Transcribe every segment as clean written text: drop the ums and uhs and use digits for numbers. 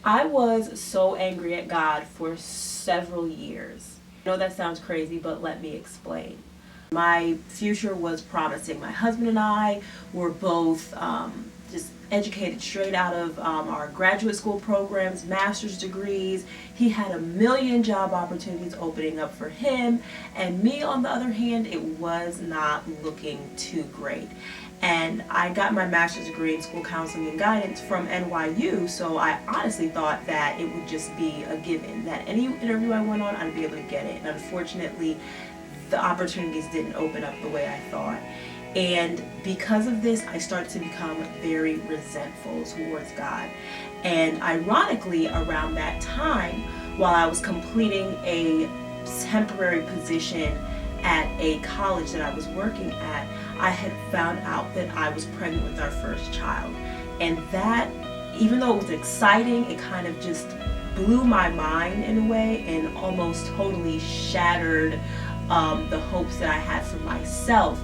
I was so angry at God for several years. I know that sounds crazy, but let me explain. My future was promising. My husband and I were both just educated straight out of our graduate school programs, master's degrees. He had a million job opportunities opening up for him, and me, on the other hand, it was not looking too great. And I got my master's degree in school counseling and guidance from NYU, so I honestly thought that it would just be a given, that any interview I went on, I'd be able to get it. And unfortunately, the opportunities didn't open up the way I thought. And because of this, I started to become very resentful towards God. And ironically, around that time, while I was completing a temporary position at a college that I was working at, I had found out that I was pregnant with our first child. And that, even though it was exciting, it kind of just blew my mind in a way and almost totally shattered the hopes that I had for myself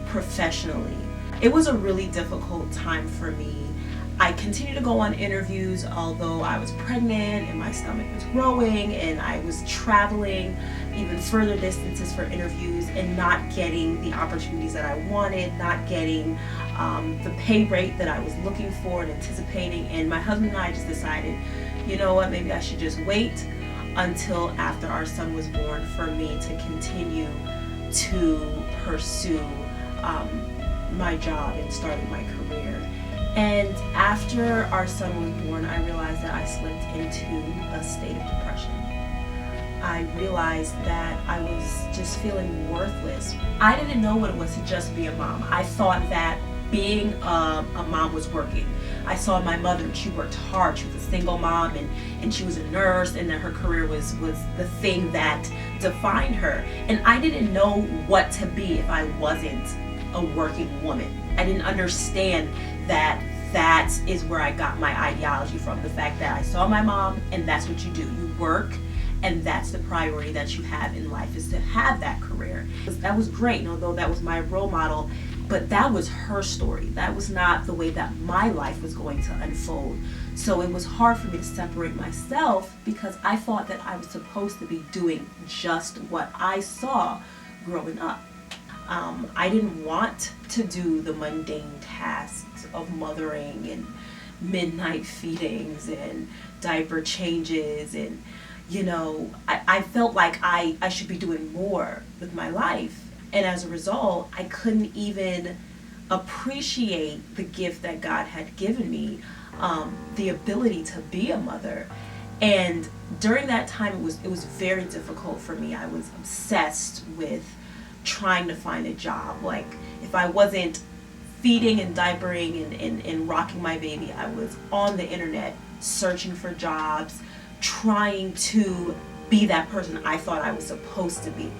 professionally. It was a really difficult time for me. I continued to go on interviews, although I was pregnant and my stomach was growing, and I was traveling even further distances for interviews and not getting the opportunities that I wanted, not getting the pay rate that I was looking for and anticipating. And my husband and I just decided, you know what, maybe I should just wait until after our son was born for me to continue to pursue my job and starting my career. And after our son was born, I realized that I slipped into a state of depression. I realized that I was just feeling worthless. I didn't know what it was to just be a mom. I thought that being a mom was working. I saw my mother, and she worked hard. She was a single mom, and she was a nurse, and that her career was the thing that defined her. And I didn't know what to be if I wasn't a working woman. I didn't understand that is where I got my ideology from. The fact that I saw my mom, and that's what you do. You work, and that's the priority that you have in life, is to have that career. That was great, and although that was my role model, but that was her story. That was not the way that my life was going to unfold. So it was hard for me to separate myself, because I thought that I was supposed to be doing just what I saw growing up. I didn't want to do the mundane tasks of mothering and midnight feedings and diaper changes, and I felt like I should be doing more with my life. And as a result, I couldn't even appreciate the gift that God had given me, the ability to be a mother. And during that time, it was very difficult for me. I was obsessed with trying to find a job. Like, if I wasn't feeding and diapering and rocking my baby, I was on the internet searching for jobs, trying to be that person I thought I was supposed to be.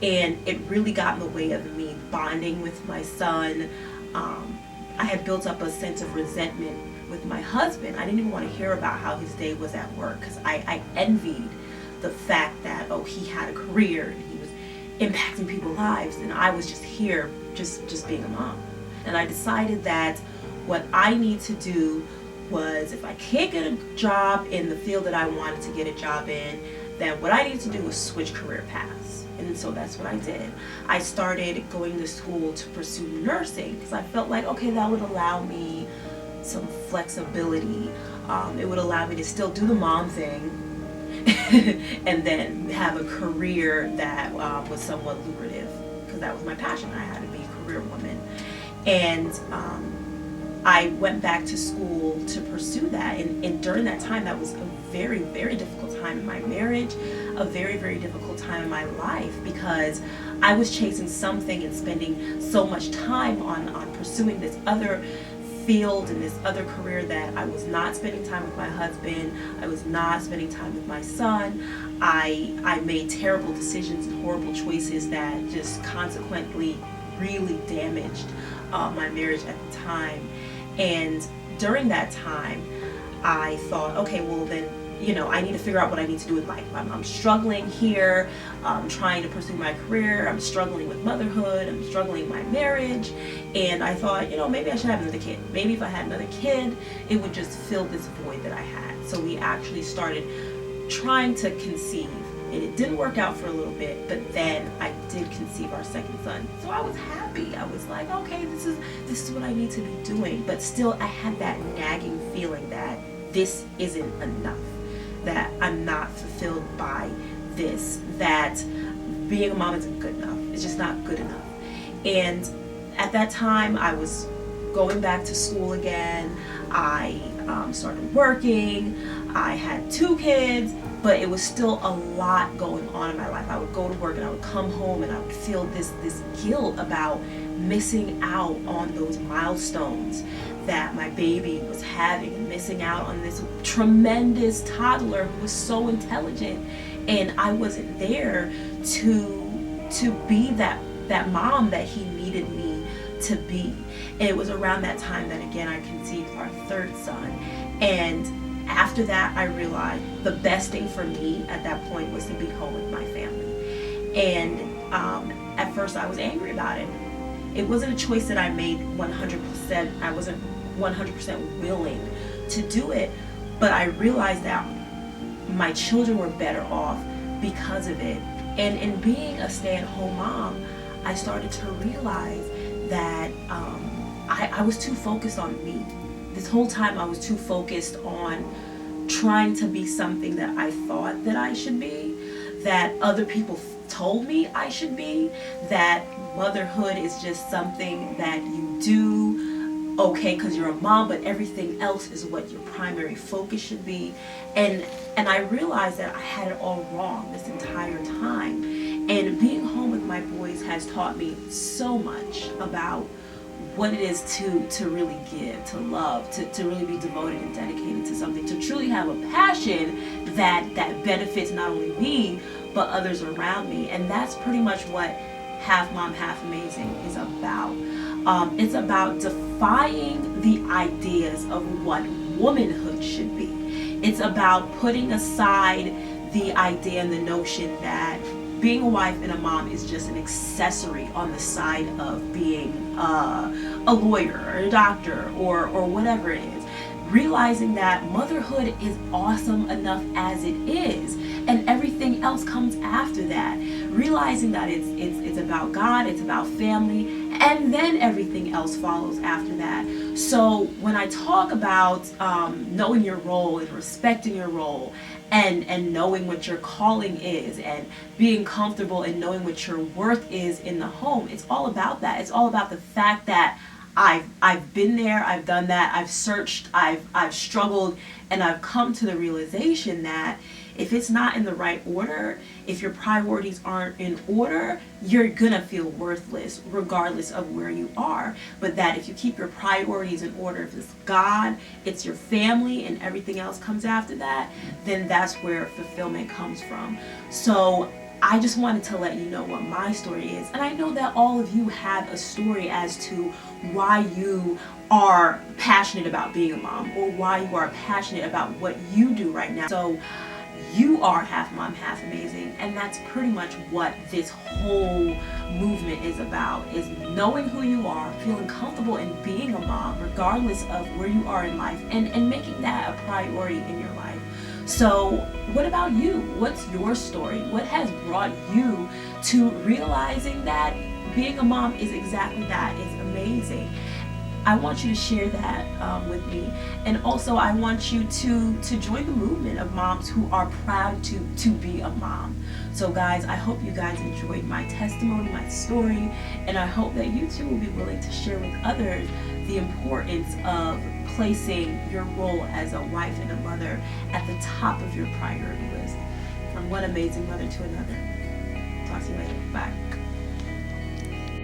And it really got in the way of me bonding with my son. I had built up a sense of resentment with my husband. I didn't even want to hear about how his day was at work, because I envied the fact that, he had a career and he was impacting people's lives, and I was just here just being a mom. And I decided that what I need to do was, if I can't get a job in the field that I wanted to get a job in, then what I needed to do was switch career paths. And so that's what I did. I started going to school to pursue nursing, because I felt like, okay, that would allow me some flexibility. It would allow me to still do the mom thing and then have a career that was somewhat lucrative, because that was my passion. I had to be a career woman. And I went back to school to pursue that. And during that time, that was a very, very difficult time in my marriage, a very, very difficult time in my life, because I was chasing something and spending so much time on pursuing this other field and this other career, that I was not spending time with my husband. I was not spending time with my son. I made terrible decisions and horrible choices that just consequently really damaged my marriage at the time. And during that time, I thought, okay, well then I need to figure out what I need to do with life. I'm struggling here, trying to pursue my career. I'm struggling with motherhood. I'm struggling with my marriage. And I thought, maybe I should have another kid. Maybe if I had another kid, it would just fill this void that I had. So we actually started trying to conceive. And it didn't work out for a little bit, but then I did conceive our second son. So I was happy. I was like, okay, this is what I need to be doing. But still, I had that nagging feeling that this isn't enough, that I'm not fulfilled by this, that being a mom isn't good enough. It's just not good enough. And at that time, I was going back to school again. I started working. I had 2 kids. But it was still a lot going on in my life. I would go to work and I would come home and I would feel this guilt about missing out on those milestones that my baby was having, and missing out on this tremendous toddler who was so intelligent. And I wasn't there to be that mom that he needed me to be. And it was around that time that again I conceived our 3rd son. And after that, I realized the best thing for me at that point was to be home with my family. And at first I was angry about it. It wasn't a choice that I made 100%. I wasn't 100% willing to do it, but I realized that my children were better off because of it. And in being a stay-at-home mom, I started to realize that I was too focused on me. This whole time I was too focused on trying to be something that I thought that I should be, that other people told me I should be, that motherhood is just something that you do, okay, because you're a mom, but everything else is what your primary focus should be. And I realized that I had it all wrong this entire time. And being home with my boys has taught me so much about what it is to really give, to love, to really be devoted and dedicated to something, to truly have a passion that benefits not only me, but others around me. And that's pretty much what Half Mom, Half Amazing is about. It's about defying the ideas of what womanhood should be. It's about putting aside the idea and the notion that being a wife and a mom is just an accessory on the side of being a lawyer or a doctor or whatever it is. Realizing that motherhood is awesome enough as it is, and everything else comes after that. Realizing that it's about God, it's about family, and then everything else follows after that. So when I talk about knowing your role and respecting your role, and knowing what your calling is, and being comfortable and knowing what your worth is in the home, it's all about that. It's all about the fact that I've been there, I've done that, I've searched, I've struggled, and I've come to the realization that if it's not in the right order, if your priorities aren't in order, you're gonna feel worthless regardless of where you are. But that if you keep your priorities in order, if it's God, it's your family, and everything else comes after that, then that's where fulfillment comes from. So I just wanted to let you know what my story is. And I know that all of you have a story as to why you are passionate about being a mom, or why you are passionate about what you do right now. So you are Half Mom, Half Amazing, and that's pretty much what this whole movement is about, is knowing who you are, feeling comfortable in being a mom regardless of where you are in life, and making that a priority in your life. So what about you? What's your story? What has brought you to realizing that being a mom is exactly that? It's amazing. I want you to share that with me. And also I want you to join the movement of moms who are proud to be a mom. So guys, I hope you guys enjoyed my testimony, my story, and I hope that you too will be willing to share with others the importance of placing your role as a wife and a mother at the top of your priority list. From one amazing mother to another. Talk to you later. Bye.